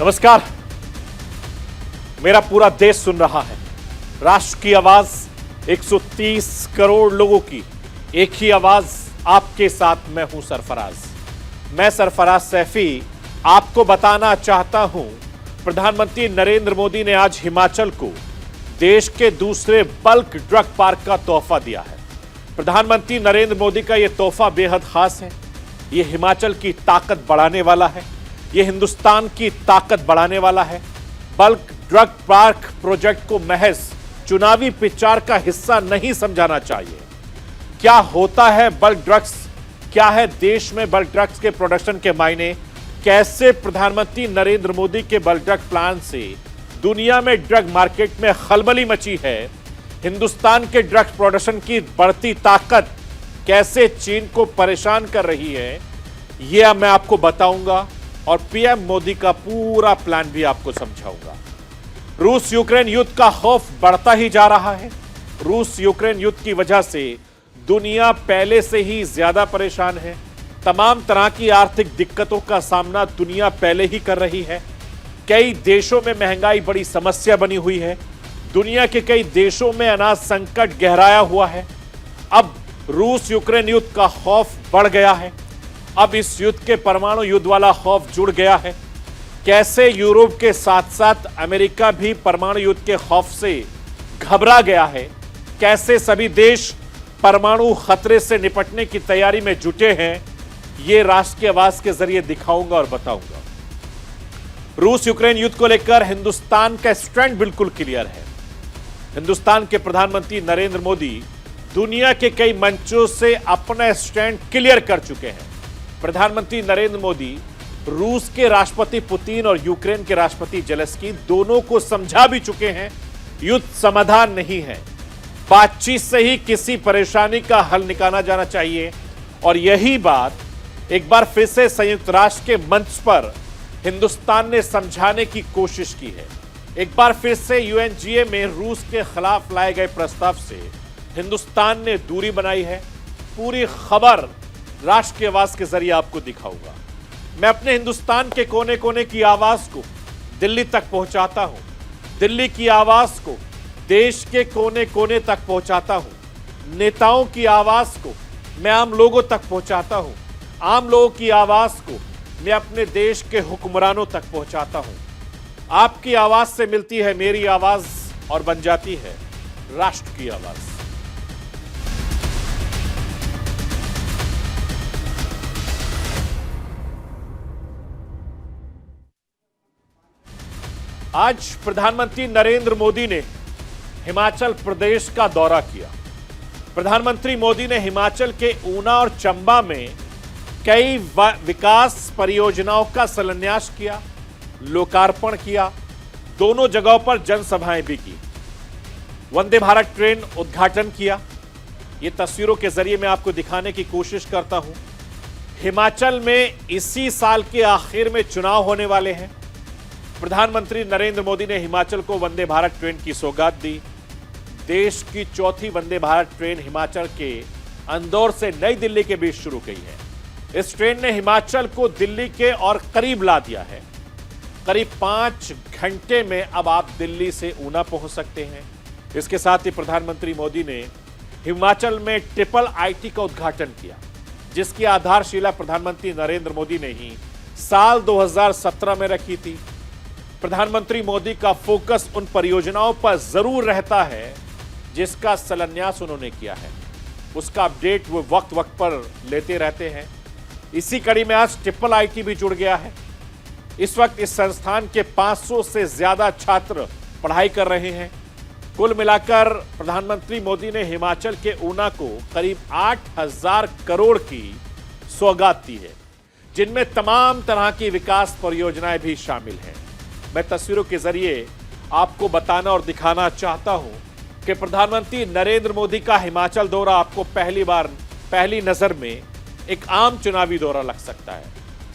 नमस्कार। मेरा पूरा देश सुन रहा है। राष्ट्र की आवाज 130 करोड़ लोगों की एक ही आवाज, आपके साथ मैं हूं सरफराज। मैं सरफराज सैफी आपको बताना चाहता हूं, प्रधानमंत्री नरेंद्र मोदी ने आज हिमाचल को देश के दूसरे बल्क ड्रग पार्क का तोहफा दिया है। प्रधानमंत्री नरेंद्र मोदी का यह तोहफा बेहद खास है। यह हिमाचल की ताकत बढ़ाने वाला है। यह हिंदुस्तान की ताकत बढ़ाने वाला है। बल्क ड्रग पार्क प्रोजेक्ट को महज चुनावी प्रचार का हिस्सा नहीं समझाना चाहिए। क्या होता है बल्क ड्रग्स, क्या है देश में बल्क ड्रग्स के प्रोडक्शन के मायने, कैसे प्रधानमंत्री नरेंद्र मोदी के बल्क ड्रग प्लान से दुनिया में ड्रग मार्केट में खलबली मची है, हिंदुस्तान के ड्रग्स प्रोडक्शन की बढ़ती ताकत कैसे चीन को परेशान कर रही है, यह मैं आपको बताऊंगा और पीएम मोदी का पूरा प्लान भी आपको समझाऊंगा। रूस यूक्रेन युद्ध का खौफ बढ़ता ही जा रहा है। रूस यूक्रेन युद्ध की वजह से दुनिया पहले से ही ज्यादा परेशान है। तमाम तरह की आर्थिक दिक्कतों का सामना दुनिया पहले ही कर रही है। कई देशों में महंगाई बड़ी समस्या बनी हुई है। दुनिया के कई देशों में अनाज संकट गहराया हुआ है। अब रूस यूक्रेन युद्ध का खौफ बढ़ गया है। अब इस युद्ध के परमाणु युद्ध वाला खौफ जुड़ गया है। कैसे यूरोप के साथ साथ अमेरिका भी परमाणु युद्ध के खौफ से घबरा गया है, कैसे सभी देश परमाणु खतरे से निपटने की तैयारी में जुटे हैं, ये राष्ट्र की आवाज के जरिए दिखाऊंगा और बताऊंगा। रूस यूक्रेन युद्ध को लेकर हिंदुस्तान का स्टैंड बिल्कुल क्लियर है। हिंदुस्तान के प्रधानमंत्री नरेंद्र मोदी दुनिया के कई मंचों से अपना स्टैंड क्लियर कर चुके हैं। प्रधानमंत्री नरेंद्र मोदी रूस के राष्ट्रपति पुतिन और यूक्रेन के राष्ट्रपति जेलेंस्की दोनों को समझा भी चुके हैं, युद्ध समाधान नहीं है, बातचीत से ही किसी परेशानी का हल निकाला जाना चाहिए। और यही बात एक बार फिर से संयुक्त राष्ट्र के मंच पर हिंदुस्तान ने समझाने की कोशिश की है। एक बार फिर से यूएनजीए में रूस के खिलाफ लाए गए प्रस्ताव से हिंदुस्तान ने दूरी बनाई है। पूरी खबर राष्ट्र की आवाज के जरिए आपको दिखाऊंगा। मैं अपने हिंदुस्तान के कोने कोने की आवाज को दिल्ली तक पहुंचाता हूं। दिल्ली की आवाज को देश के कोने कोने तक पहुंचाता हूं। नेताओं की आवाज को मैं आम लोगों तक पहुंचाता हूं। आम लोगों की आवाज को मैं अपने देश के हुक्मरानों तक पहुंचाता हूं। आपकी आवाज से मिलती है मेरी आवाज और बन जाती है राष्ट्र की आवाज। आज प्रधानमंत्री नरेंद्र मोदी ने हिमाचल प्रदेश का दौरा किया। प्रधानमंत्री मोदी ने हिमाचल के ऊना और चंबा में कई विकास परियोजनाओं का शिलान्यास किया, लोकार्पण किया। दोनों जगहों पर जनसभाएं भी की। वंदे भारत ट्रेन उद्घाटन किया। ये तस्वीरों के जरिए मैं आपको दिखाने की कोशिश करता हूं। हिमाचल में इसी साल के आखिर में चुनाव होने वाले हैं। प्रधानमंत्री नरेंद्र मोदी ने हिमाचल को वंदे भारत ट्रेन की सौगात दी। देश की चौथी वंदे भारत ट्रेन हिमाचल के इंदौर से नई दिल्ली के बीच शुरू की है। इस ट्रेन ने हिमाचल को दिल्ली के और करीब ला दिया है। करीब 5 घंटे में अब आप दिल्ली से ऊना पहुंच सकते हैं। इसके साथ ही प्रधानमंत्री मोदी ने हिमाचल में ट्रिपल आईटी का उद्घाटन किया, जिसकी आधारशिला प्रधानमंत्री नरेंद्र मोदी ने ही साल 2017 में रखी थी। प्रधानमंत्री मोदी का फोकस उन परियोजनाओं पर जरूर रहता है जिसका शिलान्यास उन्होंने किया है। उसका अपडेट वो वक्त वक्त पर लेते रहते हैं। इसी कड़ी में आज ट्रिपल आईटी भी जुड़ गया है। इस वक्त इस संस्थान के 500 से ज्यादा छात्र पढ़ाई कर रहे हैं। कुल मिलाकर प्रधानमंत्री मोदी ने हिमाचल के ऊना को करीब 8,000 करोड़ की सौगात दी है, जिनमें तमाम तरह की विकास परियोजनाएं भी शामिल हैं। मैं तस्वीरों के जरिए आपको बताना और दिखाना चाहता हूं कि प्रधानमंत्री नरेंद्र मोदी का हिमाचल दौरा आपको पहली नजर में एक आम चुनावी दौरा लग सकता है।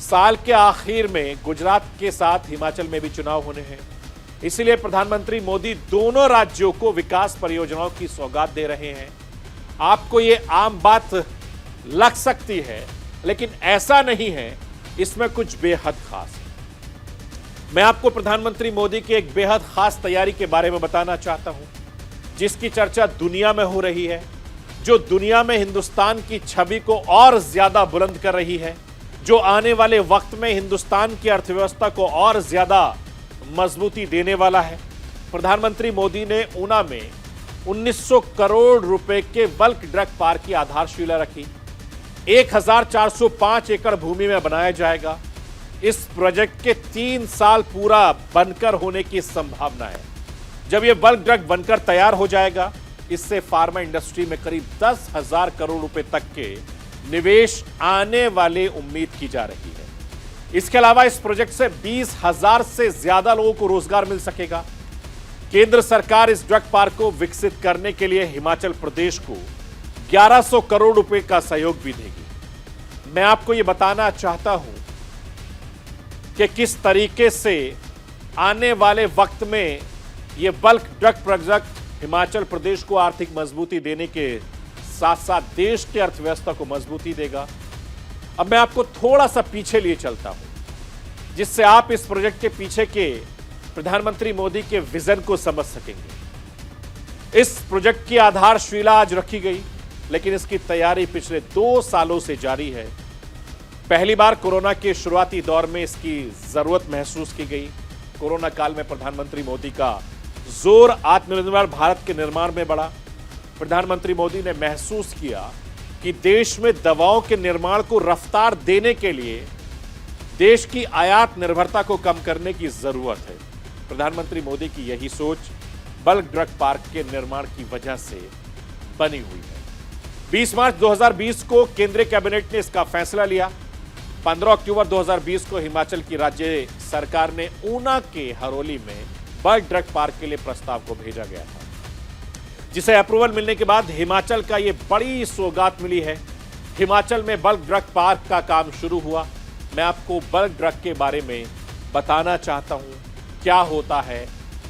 साल के आखिर में गुजरात के साथ हिमाचल में भी चुनाव होने हैं, इसलिए प्रधानमंत्री मोदी दोनों राज्यों को विकास परियोजनाओं की सौगात दे रहे हैं। आपको ये आम बात लग सकती है, लेकिन ऐसा नहीं है, इसमें कुछ बेहद खास है। मैं आपको प्रधानमंत्री मोदी की एक बेहद खास तैयारी के बारे में बताना चाहता हूं, जिसकी चर्चा दुनिया में हो रही है, जो दुनिया में हिंदुस्तान की छवि को और ज्यादा बुलंद कर रही है, जो आने वाले वक्त में हिंदुस्तान की अर्थव्यवस्था को और ज्यादा मजबूती देने वाला है। प्रधानमंत्री मोदी ने ऊना में 1900 करोड़ रुपए के बल्क ड्रग पार्क की आधारशिला रखी। 1405 एकड़ भूमि में बनाया जाएगा। इस प्रोजेक्ट के 3 साल पूरा बनकर होने की संभावना है। जब यह बल्क ड्रग बनकर तैयार हो जाएगा, इससे फार्मा इंडस्ट्री में करीब 10,000 करोड़ रुपए तक के निवेश आने वाले उम्मीद की जा रही है। इसके अलावा इस प्रोजेक्ट से 20,000 से ज्यादा लोगों को रोजगार मिल सकेगा। केंद्र सरकार इस ड्रग पार्क को विकसित करने के लिए हिमाचल प्रदेश को 1100 करोड़ रुपए का सहयोग भी देगी। मैं आपको यह बताना चाहता हूं कि किस तरीके से आने वाले वक्त में यह bulk drug project Himachal Pradesh को आर्थिक मजबूती देने के साथ साथ देश की अर्थव्यवस्था को मजबूती देगा। अब मैं आपको थोड़ा सा पीछे लिए चलता हूं, जिससे आप इस प्रोजेक्ट के पीछे के प्रधानमंत्री मोदी के विजन को समझ सकेंगे। इस प्रोजेक्ट की आधारशिला आज रखी गई, लेकिन इसकी तैयारी पिछले 2 सालों से जारी है। पहली बार कोरोना के शुरुआती दौर में इसकी जरूरत महसूस की गई। कोरोना काल में प्रधानमंत्री मोदी का जोर आत्मनिर्भर भारत के निर्माण में बढ़ा। प्रधानमंत्री मोदी ने महसूस किया कि देश में दवाओं के निर्माण को रफ्तार देने के लिए देश की आयात निर्भरता को कम करने की जरूरत है। प्रधानमंत्री मोदी की यही सोच बल्क ड्रग पार्क के निर्माण की वजह से बनी हुई है। 20 मार्च 2020 को केंद्रीय कैबिनेट ने इसका फैसला लिया। 15 अक्टूबर 2020 को हिमाचल की राज्य सरकार ने ऊना के हरोली में बल्क ड्रग पार्क के लिए प्रस्ताव को भेजा गया था, जिसे अप्रूवल मिलने के बाद हिमाचल का यह बड़ी सौगात मिली है। हिमाचल में बल्क ड्रग पार्क का काम शुरू हुआ। मैं आपको बल्क ड्रग के बारे में बताना चाहता हूं, क्या होता है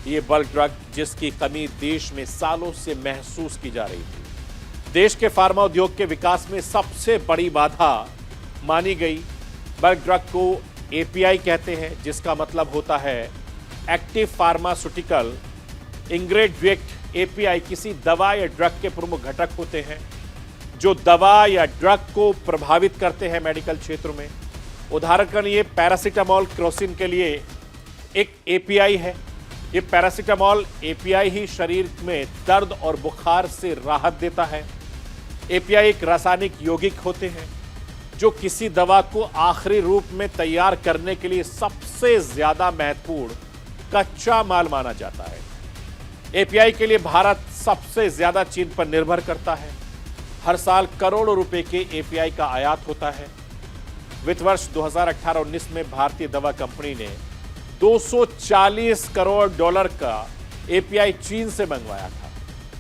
ये बल्क ड्रग, जिसकी कमी देश में सालों से महसूस की जा रही थी। देश के फार्मा उद्योग के विकास में सबसे बड़ी बाधा मानी गई। बल्क ड्रग को एपीआई कहते हैं, जिसका मतलब होता है एक्टिव फार्मास्यूटिकल इंग्रेडिएंट। एपीआई किसी दवा या ड्रग के प्रमुख घटक होते हैं जो दवा या ड्रग को प्रभावित करते हैं मेडिकल क्षेत्र में। उदाहरण के लिए पैरासीटामोल क्रोसिन के लिए एक एपीआई है। ये पैरासीटामोल एपीआई ही शरीर में दर्द और बुखार से राहत देता है। एपीआई एक रासायनिक यौगिक होते हैं जो किसी दवा को आखिरी रूप में तैयार करने के लिए सबसे ज्यादा महत्वपूर्ण कच्चा माल माना जाता है। एपीआई के लिए भारत सबसे ज्यादा चीन पर निर्भर करता है। हर साल करोड़ों रुपए के एपीआई का आयात होता है। वित्त वर्ष 2018-19 में भारतीय दवा कंपनी ने 240 करोड़ डॉलर का एपीआई चीन से मंगवाया था।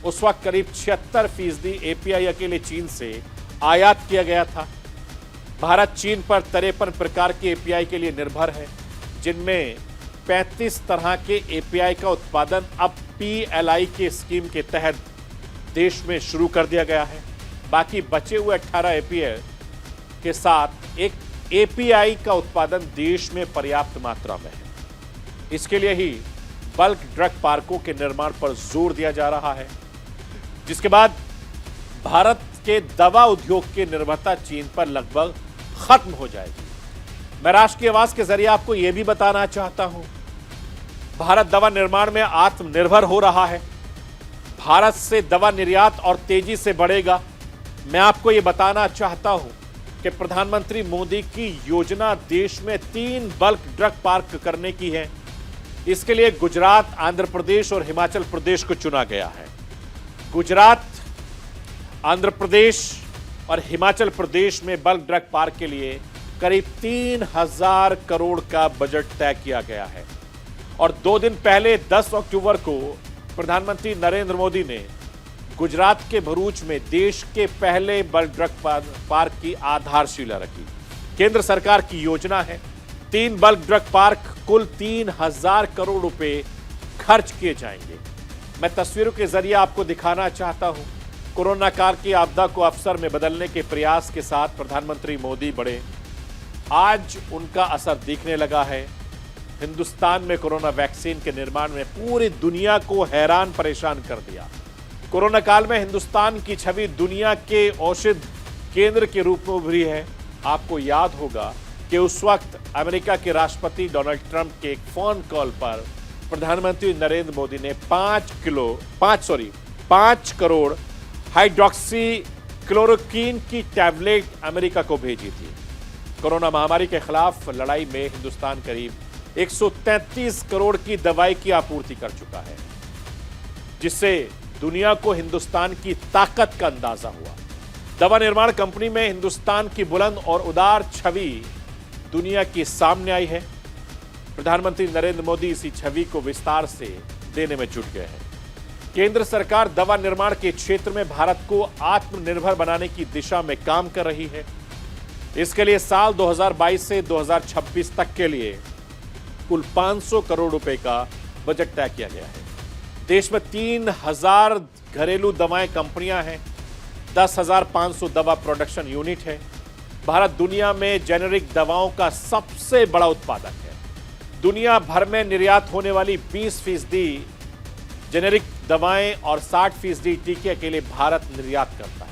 उस वक्त करीब 76% एपीआई अकेले चीन से आयात किया गया था। भारत चीन पर 53 प्रकार के एपीआई के लिए निर्भर है, जिनमें 35 तरह के एपीआई का उत्पादन अब पीएलआई के स्कीम के तहत देश में शुरू कर दिया गया है। बाकी बचे हुए 18 एपीआई के साथ एक एपीआई का उत्पादन देश में पर्याप्त मात्रा में है। इसके लिए ही बल्क ड्रग पार्कों के निर्माण पर जोर दिया जा रहा है, जिसके बाद भारत के दवा उद्योग की निर्भरता चीन पर लगभग खत्म हो जाएगी। मैं राष्ट्र की आवाज के जरिए आपको यह भी बताना चाहता हूं, भारत दवा निर्माण में आत्मनिर्भर हो रहा है। भारत से दवा निर्यात और तेजी से बढ़ेगा। मैं आपको यह बताना चाहता हूं कि प्रधानमंत्री मोदी की योजना देश में 3 बल्क ड्रग पार्क करने की है। इसके लिए गुजरात, आंध्र प्रदेश और हिमाचल प्रदेश को चुना गया है। गुजरात, आंध्र प्रदेश और हिमाचल प्रदेश में बल्क ड्रग पार्क के लिए करीब 3000 करोड़ का बजट तय किया गया है। और 2 दिन पहले 10 अक्टूबर को प्रधानमंत्री नरेंद्र मोदी ने गुजरात के भरूच में देश के पहले बल्क ड्रग पार्क की आधारशिला रखी। केंद्र सरकार की योजना है 3 बल्क ड्रग पार्क, कुल 3000 करोड़ रुपए खर्च किए जाएंगे। मैं तस्वीरों के जरिए आपको दिखाना चाहता हूं, कोरोना काल की आपदा को अवसर में बदलने के प्रयास के साथ प्रधानमंत्री मोदी बढ़े। आज उनका असर दिखने लगा है। हिंदुस्तान में कोरोना वैक्सीन के निर्माण में पूरी दुनिया को हैरान परेशान कर दिया। कोरोना काल में हिंदुस्तान की छवि दुनिया के औषध केंद्र के रूप में उभरी है। आपको याद होगा कि उस वक्त अमेरिका के राष्ट्रपति डोनाल्ड ट्रंप के एक फोन कॉल पर प्रधानमंत्री नरेंद्र मोदी ने 5 करोड़ हाइड्रोक्सी क्लोरोक्वीन की टैबलेट अमेरिका को भेजी थी। कोरोना महामारी के खिलाफ लड़ाई में हिंदुस्तान करीब 133 करोड़ की दवाई की आपूर्ति कर चुका है, जिससे दुनिया को हिंदुस्तान की ताकत का अंदाजा हुआ। दवा निर्माण कंपनी में हिंदुस्तान की बुलंद और उदार छवि दुनिया के सामने आई है। प्रधानमंत्री नरेंद्र मोदी इसी छवि को विस्तार से देने में जुट गए हैं। केंद्र सरकार दवा निर्माण के क्षेत्र में भारत को आत्मनिर्भर बनाने की दिशा में काम कर रही है। इसके लिए साल 2022 से 2026 तक के लिए कुल 500 करोड़ रुपए का बजट तय किया गया है। देश में 3000 घरेलू दवाएं कंपनियां हैं, 10,500 दवा प्रोडक्शन यूनिट है। भारत दुनिया में जेनेरिक दवाओं का सबसे बड़ा उत्पादक है। दुनिया भर में निर्यात होने वाली 20% जेनेरिक दवाएं और 60% टीके के लिए भारत निर्यात करता है।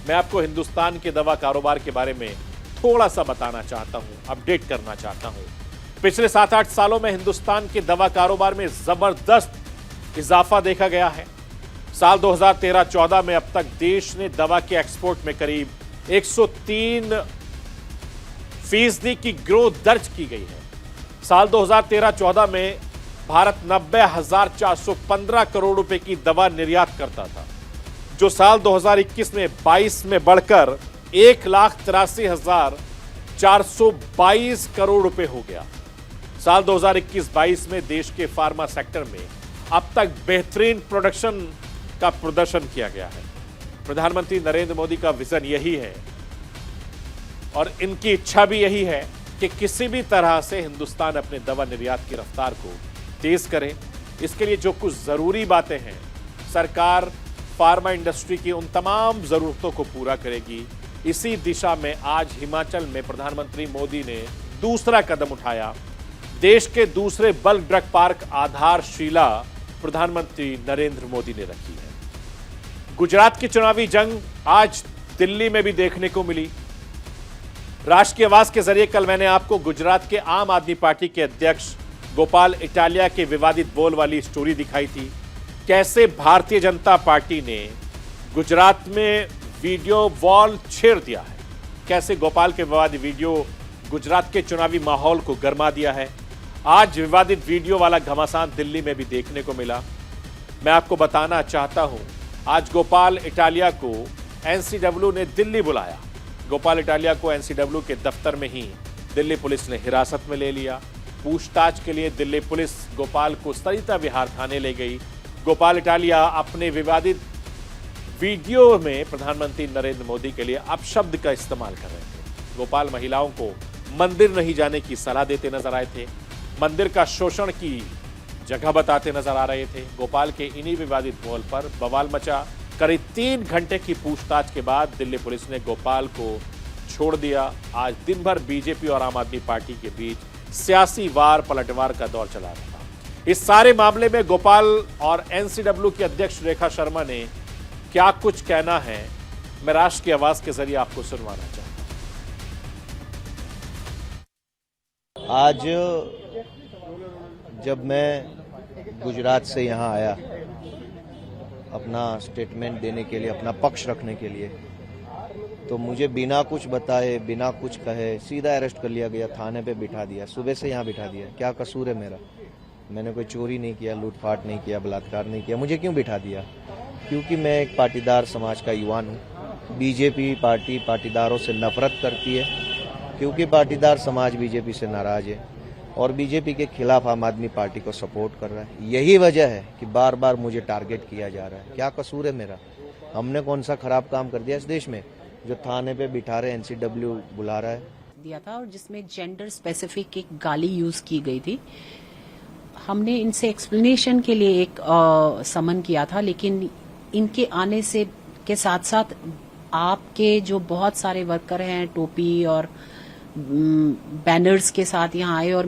मैं आपको हिंदुस्तान के दवा कारोबार के बारे में थोड़ा सा बताना चाहता हूं, अपडेट करना चाहता हूं। पिछले 7-8 सालों में हिंदुस्तान के दवा कारोबार में जबरदस्त इजाफा देखा गया है। साल 2013-14 में अब तक देश ने दवा के एक्सपोर्ट में करीब 103% की ग्रोथ दर्ज की गई है। साल 2013-14 में भारत 90,415 करोड़ रुपए की दवा निर्यात करता था, जो साल 2021 में बढ़कर 1,83,422 करोड़ रुपए हो गया। साल 2021-22 में देश के फार्मा सेक्टर में अब तक बेहतरीन प्रोडक्शन का प्रदर्शन किया गया है। प्रधानमंत्री नरेंद्र मोदी का विजन यही है और इनकी इच्छा भी यही है कि किसी भी तरह से हिंदुस्तान अपने दवा निर्यात की रफ्तार को तेज करे। इसके लिए जो कुछ जरूरी बातें हैं, सरकार फार्मा इंडस्ट्री की उन तमाम जरूरतों को पूरा करेगी। इसी दिशा में आज हिमाचल में प्रधानमंत्री मोदी ने दूसरा कदम उठाया। देश के दूसरे बल्क ड्रग पार्क आधारशिला प्रधानमंत्री नरेंद्र मोदी ने रखी है। गुजरात की चुनावी जंग आज दिल्ली में भी देखने को मिली। राष्ट्र की आवाज के जरिए कल मैंने आपको गुजरात के आम आदमी पार्टी के अध्यक्ष गोपाल इटालिया के विवादित बोल वाली स्टोरी दिखाई थी। कैसे भारतीय जनता पार्टी ने गुजरात में वीडियो वॉल छेड़ दिया है, कैसे गोपाल के विवादित वीडियो गुजरात के चुनावी माहौल को गरमा दिया है। आज विवादित वीडियो वाला घमासान दिल्ली में भी देखने को मिला। मैं आपको बताना चाहता हूं, आज गोपाल इटालिया को एनसीडब्ल्यू ने दिल्ली बुलाया। गोपाल इटालिया को एनसीडब्ल्यू के दफ्तर में ही दिल्ली पुलिस ने हिरासत में ले लिया। पूछताछ के लिए दिल्ली पुलिस गोपाल को सरिता विहार थाने ले गई। गोपाल इटालिया अपने विवादित वीडियो में प्रधानमंत्री नरेंद्र मोदी के लिए अपशब्द का इस्तेमाल कर रहे थे। गोपाल महिलाओं को मंदिर नहीं जाने की सलाह देते नजर आए थे, मंदिर का शोषण की जगह बताते नजर आ रहे थे। गोपाल के इन्हीं विवादित बोल पर बवाल मचा। करीब 3 घंटे की पूछताछ के बाद दिल्ली पुलिस ने गोपाल को छोड़ दिया। आज दिन भर बीजेपी और आम आदमी पार्टी के बीच सियासी वार पलटवार का दौर चला रहा। इस सारे मामले में गोपाल और एनसीडब्ल्यू की अध्यक्ष रेखा शर्मा ने क्या कुछ कहना है, मैं राष्ट्र की आवाज के जरिए आपको सुनवाना चाहता हूं। आज जब मैं गुजरात से यहाँ आया अपना स्टेटमेंट देने के लिए, अपना पक्ष रखने के लिए, तो मुझे बिना कुछ बताए, बिना कुछ कहे सीधा अरेस्ट कर लिया गया, थाने पे बिठा दिया। सुबह से यहाँ बिठा दिया। क्या कसूर है मेरा? मैंने कोई चोरी नहीं किया, लूटपाट नहीं किया, बलात्कार नहीं किया। मुझे क्यों बिठा दिया? क्योंकि मैं एक पाटीदार समाज का युवान हूँ। बीजेपी पार्टी पाटीदारों से नफरत करती है, क्योंकि पाटीदार समाज बीजेपी से नाराज है और बीजेपी के खिलाफ आम आदमी पार्टी को सपोर्ट कर रहा है। यही वजह है कि बार बार मुझे टारगेट किया जा रहा है। क्या कसूर है मेरा? हमने कौन सा खराब काम कर दिया इस देश में जो थाने पे बिठा रहे, एनसीडब्ल्यू बुला रहा है? दिया था और जिसमें जेंडर स्पेसिफिक एक गाली यूज की गई थी। हमने इनसे एक्सप्लेनेशन के लिए एक समन किया था, लेकिन इनके आने से के साथ साथ आपके जो बहुत सारे वर्कर हैं टोपी और बैनर्स के साथ यहाँ आए और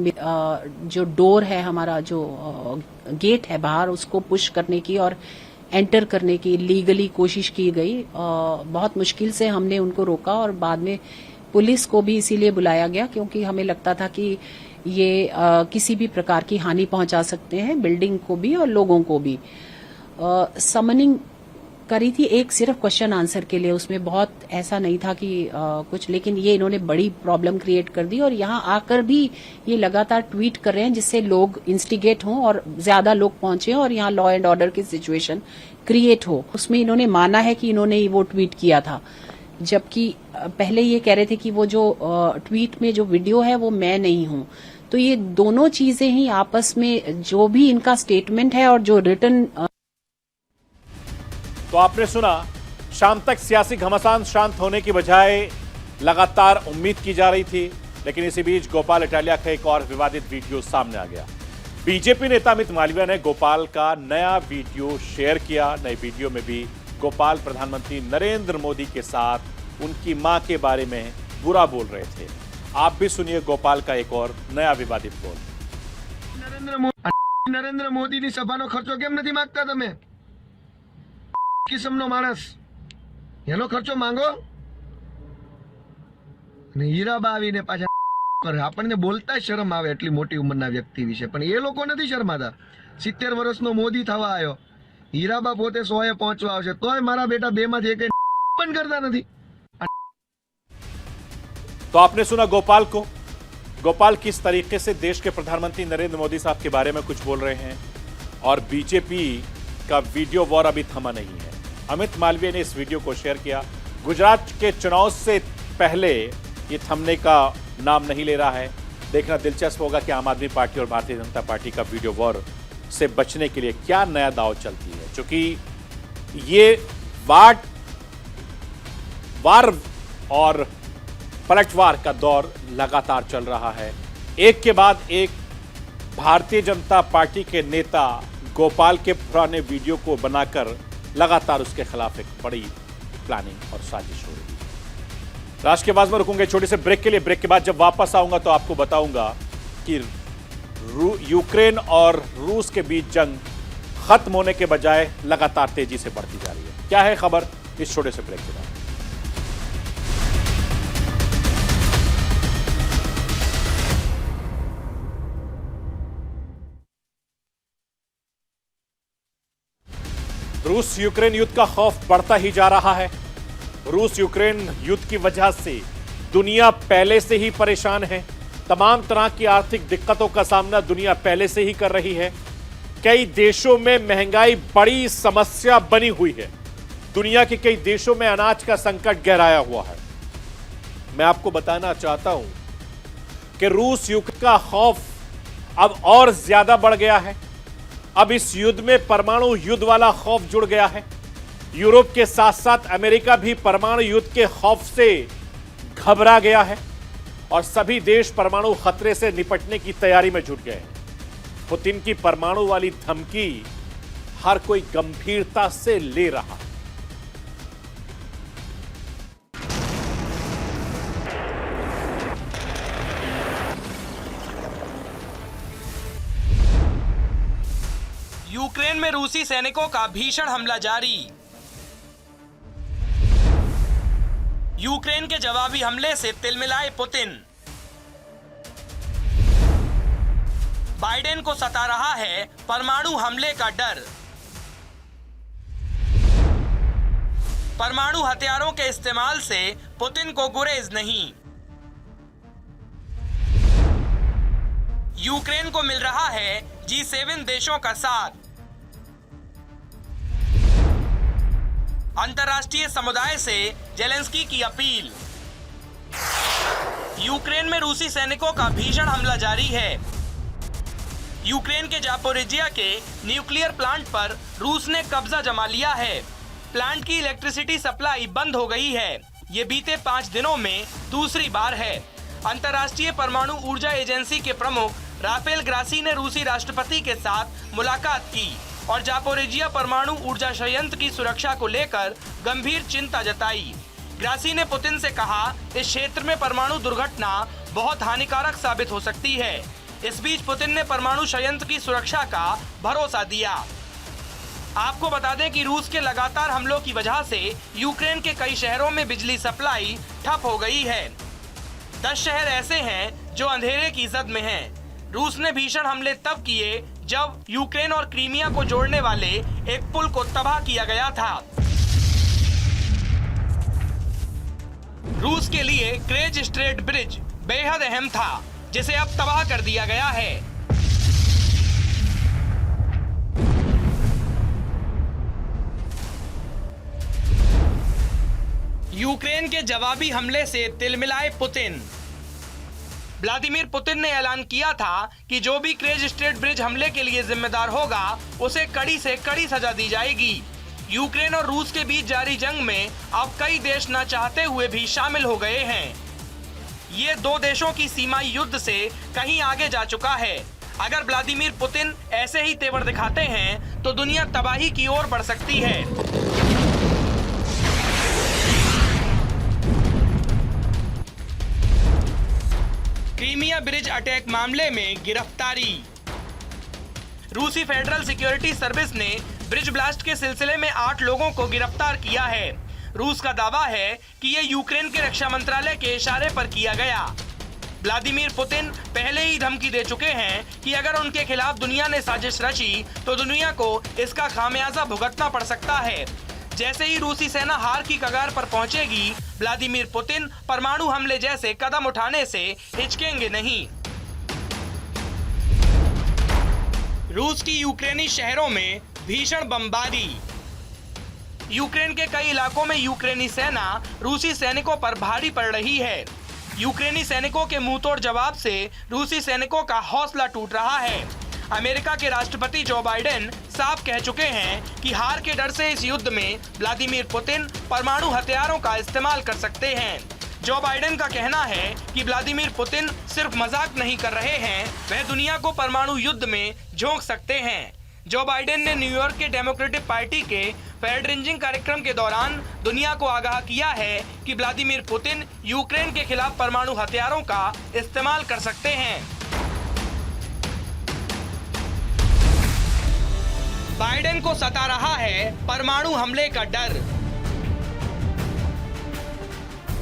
जो डोर है हमारा, जो गेट है बाहर, उसको पुश करने की और एंटर करने की लीगली कोशिश की गई। बहुत मुश्किल से हमने उनको रोका और बाद में पुलिस को भी इसीलिए बुलाया गया क्योंकि हमें लगता था कि ये किसी भी प्रकार की हानि पहुंचा सकते हैं, बिल्डिंग को भी और लोगों को भी। समनिंग करी थी एक सिर्फ क्वेश्चन आंसर के लिए, उसमें बहुत ऐसा नहीं था कि कुछ, लेकिन ये इन्होंने बड़ी प्रॉब्लम क्रिएट कर दी और यहाँ आकर भी ये लगातार ट्वीट कर रहे हैं जिससे लोग इंस्टिगेट हों और ज्यादा लोग पहुंचे और यहाँ लॉ एंड ऑर्डर की सिचुएशन क्रिएट हो। उसमें इन्होंने माना है कि इन्होंने वो ट्वीट किया था, जबकि पहले ये कह रहे थे कि वो जो ट्वीट में जो वीडियो है वो मैं नहीं हूं। तो ये दोनों चीजें ही आपस में, जो भी इनका स्टेटमेंट है और जो रिटर्न। तो आपने सुना, शाम तक सियासी घमासान शांत होने की बजाय लगातार उम्मीद की जा रही थी, लेकिन इसी बीच गोपाल इटालिया का एक और विवादित वीडियो सामने आ गया। बीजेपी नेता अमित मालवीय ने गोपाल का नया वीडियो शेयर किया। नए वीडियो में भी गोपाल प्रधानमंत्री नरेंद्र मोदी के साथ उनकी मां के बारे में बुरा बोल रहे थे। आप भी सुनिए गोपाल का एक और नया विवादित बोल। नरेंद्र मोदी ની સભાનો ખર્ચો કેમ નથી માંગતા તમે? કિસ્મનો માણસ એનો ખર્ચો માંગો અને હીરાબા આવીને પાછા કરે। આપણને બોલતા શરમ આવે એટલી મોટી ઉંમરના વ્યક્તિ વિશે, પણ એ લોકો નથી શરમાતા। 70 વર્ષનો મોદી થવા આવ્યો, હીરાબા પોતે 100 એ પહોંચવા આવશે, તોય મારા બેટા બે માંથી એક પણ કરતા નથી। तो आपने सुना गोपाल को। गोपाल किस तरीके से देश के प्रधानमंत्री नरेंद्र मोदी साहब के बारे में कुछ बोल रहे हैं और बीजेपी का वीडियो वॉर अभी थमा नहीं है। अमित मालवीय ने इस वीडियो को शेयर किया। गुजरात के चुनाव से पहले ये थमने का नाम नहीं ले रहा है। देखना दिलचस्प होगा कि आम आदमी पार्टी और भारतीय जनता पार्टी का वीडियो वॉर से बचने के लिए क्या नया दाव चलती है, क्योंकि ये वार और पलटवार का दौर लगातार चल रहा है। एक के बाद एक भारतीय जनता पार्टी के नेता गोपाल के पुराने वीडियो को बनाकर लगातार उसके खिलाफ एक बड़ी प्लानिंग और साजिश हो रही है। राष्ट्र की आवाज में रुकूंगे छोटे से ब्रेक के लिए। ब्रेक के बाद जब वापस आऊंगा तो आपको बताऊंगा कि यूक्रेन और रूस के बीच जंग खत्म होने के बजाय लगातार तेजी से बढ़ती जा रही है। क्या है खबर, इस छोटे से ब्रेक के बाद। रूस यूक्रेन युद्ध का खौफ बढ़ता ही जा रहा है। रूस यूक्रेन युद्ध की वजह से दुनिया पहले से ही परेशान है। तमाम तरह की आर्थिक दिक्कतों का सामना दुनिया पहले से ही कर रही है। कई देशों में महंगाई बड़ी समस्या बनी हुई है। दुनिया के कई देशों में अनाज का संकट गहराया हुआ है। मैं आपको बताना चाहता हूं कि रूस युद्ध का खौफ अब और ज्यादा बढ़ गया है। अब इस युद्ध में परमाणु युद्ध वाला खौफ जुड़ गया है। यूरोप के साथ साथ अमेरिका भी परमाणु युद्ध के खौफ से घबरा गया है और सभी देश परमाणु खतरे से निपटने की तैयारी में जुट गए हैं। पुतिन की परमाणु वाली धमकी हर कोई गंभीरता से ले रहा है। यूक्रेन में रूसी सैनिकों का भीषण हमला जारी। यूक्रेन के जवाबी हमले से तिलमिलाए पुतिन। बाइडेन को सता रहा है परमाणु हमले का डर। परमाणु हथियारों के इस्तेमाल से पुतिन को गुरेज नहीं। यूक्रेन को मिल रहा है G7 देशों का साथ। अंतर्राष्ट्रीय समुदाय से जेलेंस्की की अपील। यूक्रेन में रूसी सैनिकों का भीषण हमला जारी है। यूक्रेन के जापोरिजिया के न्यूक्लियर प्लांट पर रूस ने कब्जा जमा लिया है। प्लांट की इलेक्ट्रिसिटी सप्लाई बंद हो गई है। ये बीते 5 दिनों में दूसरी बार है। अंतर्राष्ट्रीय परमाणु ऊर्जा एजेंसी के प्रमुख राफेल ग्रासी ने रूसी राष्ट्रपति के साथ मुलाकात की और जापोरिजिया परमाणु ऊर्जा संयंत्र की सुरक्षा को लेकर गंभीर चिंता जताई। ग्रासी ने पुतिन से कहा, इस क्षेत्र में परमाणु दुर्घटना बहुत हानिकारक साबित हो सकती है। इस बीच पुतिन ने परमाणु संयंत्र की सुरक्षा का भरोसा दिया। आपको बता दें कि रूस के लगातार हमलों की वजह से यूक्रेन के कई शहरों में बिजली सप्लाई ठप हो गई है। 10 शहर ऐसे हैं जो अंधेरे की जद में हैं। रूस ने भीषण हमले तब किए जब यूक्रेन और क्रीमिया को जोड़ने वाले एक पुल को तबाह किया गया था। रूस के लिए क्रेज स्ट्रेट ब्रिज बेहद अहम था, जिसे अब तबाह कर दिया गया है। यूक्रेन के जवाबी हमले से तिलमिलाए पुतिन। व्लादिमीर पुतिन ने ऐलान किया था कि जो भी क्रेज स्ट्रेट ब्रिज हमले के लिए जिम्मेदार होगा उसे कड़ी से कड़ी सजा दी जाएगी। यूक्रेन और रूस के बीच जारी जंग में अब कई देश न चाहते हुए भी शामिल हो गए हैं। ये 2 देशों की सीमाई युद्ध से कहीं आगे जा चुका है। अगर व्लादिमीर पुतिन ऐसे ही तेवर दिखाते हैं तो दुनिया तबाही की ओर बढ़ सकती है। क्रीमिया ब्रिज अटैक मामले में गिरफ्तारी। रूसी फेडरल सिक्योरिटी सर्विस ने ब्रिज ब्लास्ट के सिलसिले में 8 लोगों को गिरफ्तार किया है। रूस का दावा है कि ये यूक्रेन के रक्षा मंत्रालय के इशारे पर किया गया। व्लादिमीर पुतिन पहले ही धमकी दे चुके हैं कि अगर उनके खिलाफ दुनिया ने साजिश रची तो दुनिया को इसका खामियाजा भुगतना पड़ सकता है। जैसे ही रूसी सेना हार की कगार पर पहुंचेगी, व्लादिमीर पुतिन परमाणु हमले जैसे कदम उठाने से हिचकेंगे नहीं। रूस की यूक्रेनी शहरों में भीषण बमबारी। यूक्रेन के कई इलाकों में यूक्रेनी सेना रूसी सैनिकों पर भारी पड़ रही है। यूक्रेनी सैनिकों के मुंहतोड़ जवाब से रूसी सैनिकों का हौसला टूट रहा है। अमेरिका के राष्ट्रपति जो बाइडेन साफ कह चुके हैं कि हार के डर से इस युद्ध में व्लादिमीर पुतिन परमाणु हथियारों का इस्तेमाल कर सकते हैं। जो बाइडेन का कहना है कि व्लादिमीर पुतिन सिर्फ मजाक नहीं कर रहे हैं, वह दुनिया को परमाणु युद्ध में झोंक सकते हैं। जो बाइडेन ने न्यूयॉर्क के डेमोक्रेटिक पार्टी के फेड रेंजिंग कार्यक्रम के दौरान दुनिया को आगाह किया है कि व्लादिमीर पुतिन यूक्रेन के खिलाफ परमाणु हथियारों का इस्तेमाल कर सकते हैं। बाइडेन को सता रहा है परमाणु हमले का डर।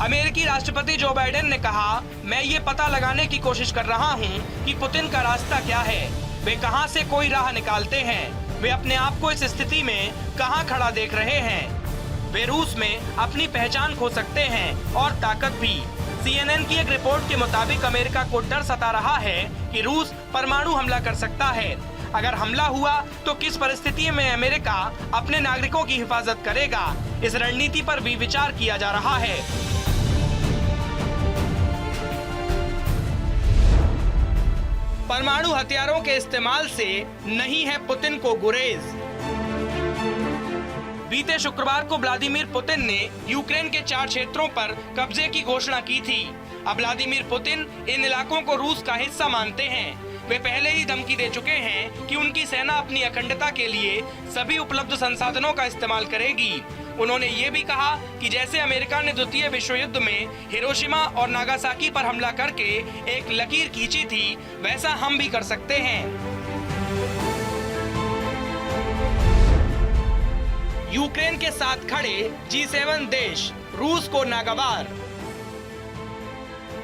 अमेरिकी राष्ट्रपति जो बाइडेन ने कहा, मैं ये पता लगाने की कोशिश कर रहा हूँ कि पुतिन का रास्ता क्या है, वे कहां से कोई राह निकालते हैं, वे अपने आप को इस स्थिति में कहां खड़ा देख रहे हैं। वे रूस में अपनी पहचान खो सकते हैं और ताकत भी। CNN की एक रिपोर्ट के मुताबिक अमेरिका को डर सता रहा है कि रूस परमाणु हमला कर सकता है। अगर हमला हुआ तो किस परिस्थिति में अमेरिका अपने नागरिकों की हिफाजत करेगा, इस रणनीति पर भी विचार किया जा रहा है। परमाणु हथियारों के इस्तेमाल से नहीं है पुतिन को गुरेज। बीते शुक्रवार को व्लादिमीर पुतिन ने यूक्रेन के 4 क्षेत्रों पर कब्जे की घोषणा की थी। अब व्लादिमीर पुतिन इन इलाकों को रूस का हिस्सा मानते हैं। वे पहले ही धमकी दे चुके हैं कि उनकी सेना अपनी अखंडता के लिए सभी उपलब्ध संसाधनों का इस्तेमाल करेगी। उन्होंने ये भी कहा कि जैसे अमेरिका ने द्वितीय विश्व युद्ध में हिरोशिमा और नागासाकी पर हमला करके एक लकीर खींची थी, वैसा हम भी कर सकते हैं। यूक्रेन के साथ खड़े G7 देश, रूस को नागवार।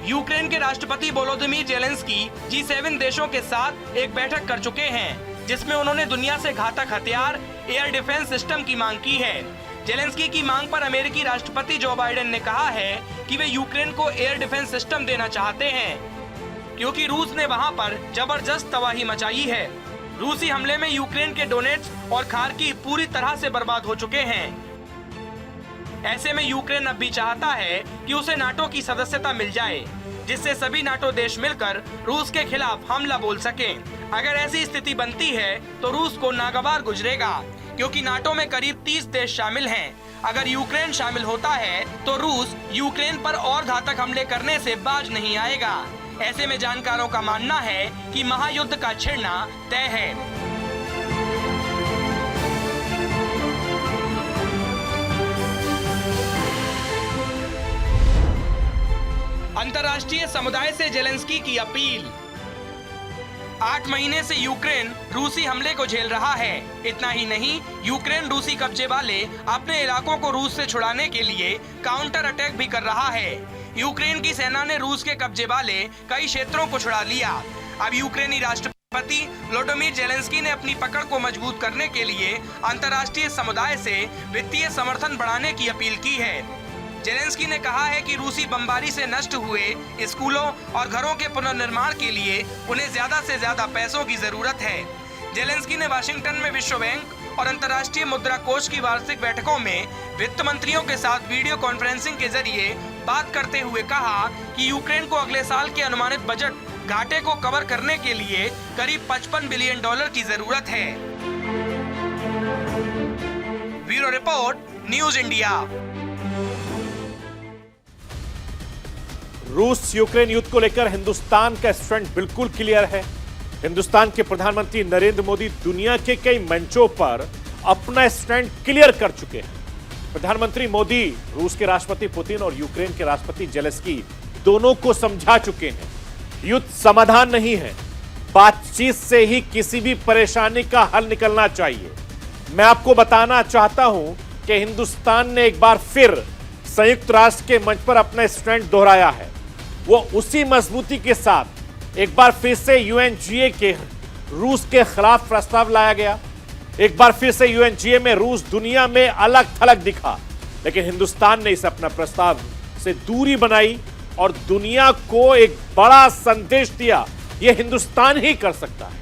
यूक्रेन के राष्ट्रपति वोलोदिमीर जेलेंस्की G7 देशों के साथ एक बैठक कर चुके हैं, जिसमें उन्होंने दुनिया से घातक हथियार, एयर डिफेंस सिस्टम की मांग की है। जेलेंस्की की मांग पर अमेरिकी राष्ट्रपति जो बाइडेन ने कहा है कि वे यूक्रेन को एयर डिफेंस सिस्टम देना चाहते हैं, क्योंकि रूस ने वहां पर जबरदस्त तबाही मचाई है। रूसी हमले में यूक्रेन के डोनेट्स्क और खार्किव पूरी तरह से बर्बाद हो चुके हैं। ऐसे में यूक्रेन अब भी चाहता है कि उसे नाटो की सदस्यता मिल जाए, जिससे सभी नाटो देश मिलकर रूस के खिलाफ हमला बोल सकें। अगर ऐसी स्थिति बनती है तो रूस को नागवार गुजरेगा, क्योंकि नाटो में करीब 30 देश शामिल हैं। अगर यूक्रेन शामिल होता है तो रूस यूक्रेन पर और घातक हमले करने से बाज नहीं आएगा। ऐसे में जानकारों का मानना है कि महायुद्ध का छिड़ना तय है। अंतर्राष्ट्रीय समुदाय से जेलेंस्की की अपील। 8 महीने से यूक्रेन रूसी हमले को झेल रहा है। इतना ही नहीं, यूक्रेन रूसी कब्जे वाले अपने इलाकों को रूस से छुड़ाने के लिए काउंटर अटैक भी कर रहा है। यूक्रेन की सेना ने रूस के कब्जे वाले कई क्षेत्रों को छुड़ा लिया। अब यूक्रेनी राष्ट्रपति वोलोडिमीर जेलेंस्की ने अपनी पकड़ को मजबूत करने के लिए अंतर्राष्ट्रीय समुदाय से वित्तीय समर्थन बढ़ाने की अपील की है। जेलेंस्की ने कहा है कि रूसी बमबारी से नष्ट हुए स्कूलों और घरों के पुनर्निर्माण के लिए उन्हें ज्यादा से ज्यादा पैसों की जरूरत है। जेलेंस्की ने वाशिंगटन में विश्व बैंक और अंतर्राष्ट्रीय मुद्रा कोष की वार्षिक बैठकों में वित्त मंत्रियों के साथ वीडियो कॉन्फ्रेंसिंग के जरिए बात करते हुए कहा कि यूक्रेन को अगले साल के अनुमानित बजट घाटे को कवर करने के लिए करीब $55 बिलियन की जरूरत है। Bureau report, news India. रूस यूक्रेन युद्ध को लेकर हिंदुस्तान का स्टैंड बिल्कुल क्लियर है। हिंदुस्तान के प्रधानमंत्री नरेंद्र मोदी दुनिया के कई मंचों पर अपना स्टैंड क्लियर कर चुके हैं। प्रधानमंत्री मोदी रूस के राष्ट्रपति पुतिन और यूक्रेन के राष्ट्रपति जेलेंस्की दोनों को समझा चुके हैं, युद्ध समाधान नहीं है, बातचीत से ही किसी भी परेशानी का हल निकलना चाहिए। मैं आपको बताना चाहता हूं कि हिंदुस्तान ने एक बार फिर संयुक्त राष्ट्र के मंच पर अपना स्टैंड दोहराया है। वो उसी मजबूती के साथ एक बार फिर से यूएनजीए के रूस के खिलाफ प्रस्ताव लाया गया। एक बार फिर से यूएनजीए में रूस दुनिया में अलग थलग दिखा, लेकिन हिंदुस्तान ने इस अपना प्रस्ताव से दूरी बनाई और दुनिया को एक बड़ा संदेश दिया, यह हिंदुस्तान ही कर सकता है।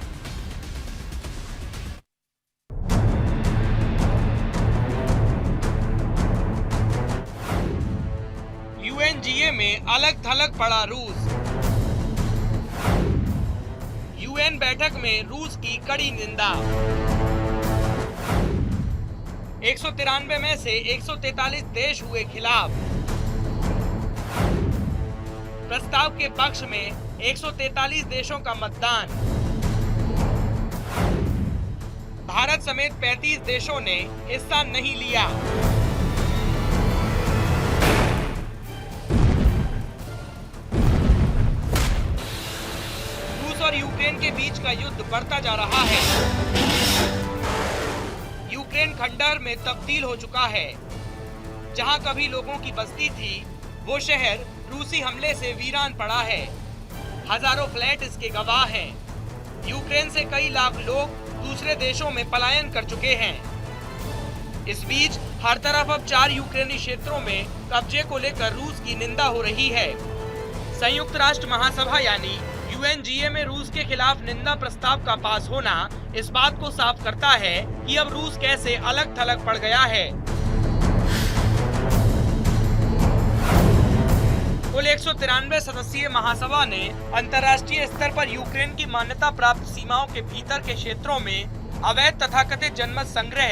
यूएनजीए में अलग थलग पड़ा रूस। यूएन बैठक में रूस की कड़ी निंदा। 193 में से 143 देश हुए खिलाफ। प्रस्ताव के पक्ष में 143 देशों का मतदान। भारत समेत 35 देशों ने हिस्सा नहीं लिया। रूस और यूक्रेन के बीच का युद्ध बढ़ता जा रहा है। यूक्रेन खंडहर में तब्दील हो चुका है। जहां कभी लोगों की बस्ती थी, वो शहर रूसी हमले से वीरान पड़ा है। हजारों फ्लैट इसके गवाह हैं। यूक्रेन से कई लाख लोग दूसरे देशों में पलायन कर चुके हैं। इस बीच हर तरफ अब 4 यूक्रेनी क्षेत्रों में कब्जे को लेकर रूस की निंदा हो रही है। संयुक्त राष्ट्र महासभा यानी यूएनजीए में रूस के खिलाफ निंदा प्रस्ताव का पास होना इस बात को साफ करता है कि अब रूस कैसे अलग थलग पड़ गया है। कुल 193 सदस्यीय महासभा ने अंतर्राष्ट्रीय स्तर पर यूक्रेन की मान्यता प्राप्त सीमाओं के भीतर के क्षेत्रों में अवैध तथाकथित जनमत संग्रह,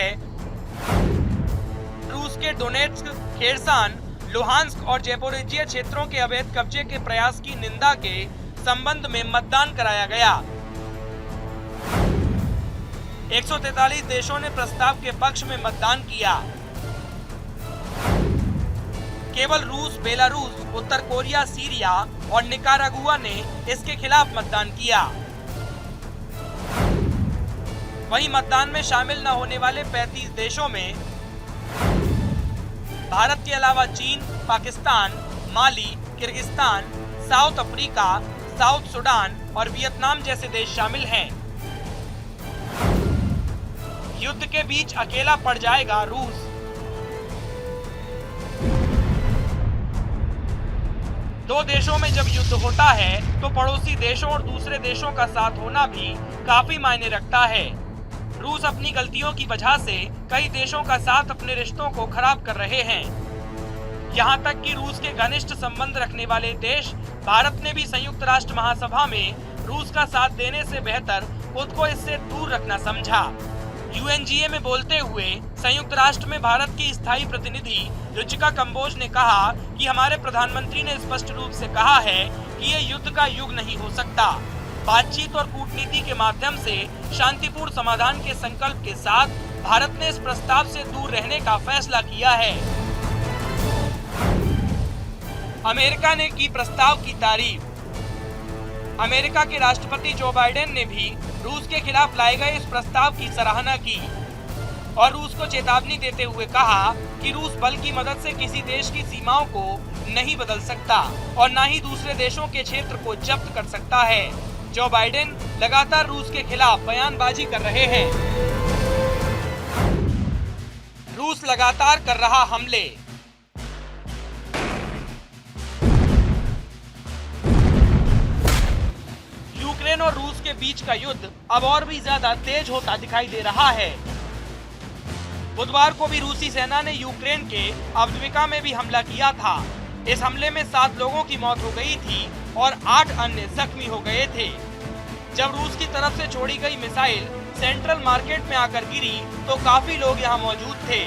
रूस के डोनेट्स्क, खेरसान, लुहांस्क और ज़ैपोरिज़िया क्षेत्रों के अवैध कब्जे के प्रयास की निंदा के संबंध में मतदान कराया गया। 143 देशों ने प्रस्ताव के पक्ष में मतदान किया। केवल रूस, बेलारूस, उत्तर कोरिया, सीरिया और निकारागुआ ने इसके खिलाफ मतदान किया। वहीं मतदान में शामिल न होने वाले 35 देशों में भारत के अलावा चीन, Pakistan, Mali, Kyrgyzstan, South Africa, South Sudan और वियतनाम जैसे देश शामिल हैं। युद्ध के बीच अकेला पड़ जाएगा रूस। दो देशों में जब युद्ध होता है तो पड़ोसी देशों और दूसरे देशों का साथ होना भी काफी मायने रखता है। रूस अपनी गलतियों की वजह से कई देशों का साथ अपने रिश्तों को खराब कर रहे हैं। यहाँ तक कि रूस के घनिष्ठ संबंध रखने वाले देश भारत ने भी संयुक्त राष्ट्र महासभा में रूस का साथ देने से बेहतर खुद को इससे दूर रखना समझा। यूएनजीए में बोलते हुए संयुक्त राष्ट्र में भारत की स्थायी प्रतिनिधि रुचिका कंबोज ने कहा कि हमारे प्रधानमंत्री ने स्पष्ट रूप से कहा है कि ये युद्ध का युग नहीं हो सकता। बातचीत और कूटनीति के माध्यम से शांतिपूर्ण समाधान के संकल्प के साथ भारत ने इस प्रस्ताव से दूर रहने का फैसला किया है। अमेरिका ने की प्रस्ताव की तारीफ। अमेरिका के राष्ट्रपति जो बाइडेन ने भी रूस के खिलाफ लाए गए इस प्रस्ताव की सराहना की और रूस को चेतावनी देते हुए कहा कि रूस बल की मदद से किसी देश की सीमाओं को नहीं बदल सकता और न ही दूसरे देशों के क्षेत्र को जब्त कर सकता है। जो बाइडेन लगातार रूस के खिलाफ बयानबाजी कर रहे हैं। रूस लगातार कर रहा हमले। यूक्रेन और रूस के बीच का युद्ध अब और भी ज्यादा तेज होता दिखाई दे रहा है। बुधवार को भी रूसी सेना ने यूक्रेन के अव्दिविका में भी हमला किया था। इस हमले में 7 लोगों की मौत हो गई थी और 8 अन्य जख्मी हो गए थे। जब रूस की तरफ से छोड़ी गई मिसाइल सेंट्रल मार्केट में आकर गिरी तो काफी लोग यहां मौजूद थे।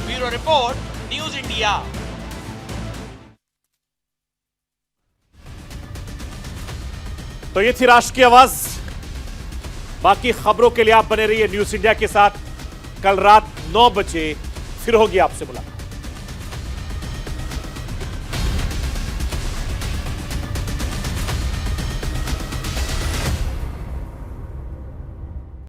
Bureau report, news India. तो ये थी राष्ट्र की आवाज। बाकी खबरों के लिए आप बने रहिए न्यूज इंडिया के साथ। कल रात 9 बजे फिर होगी आपसे मुलाकात।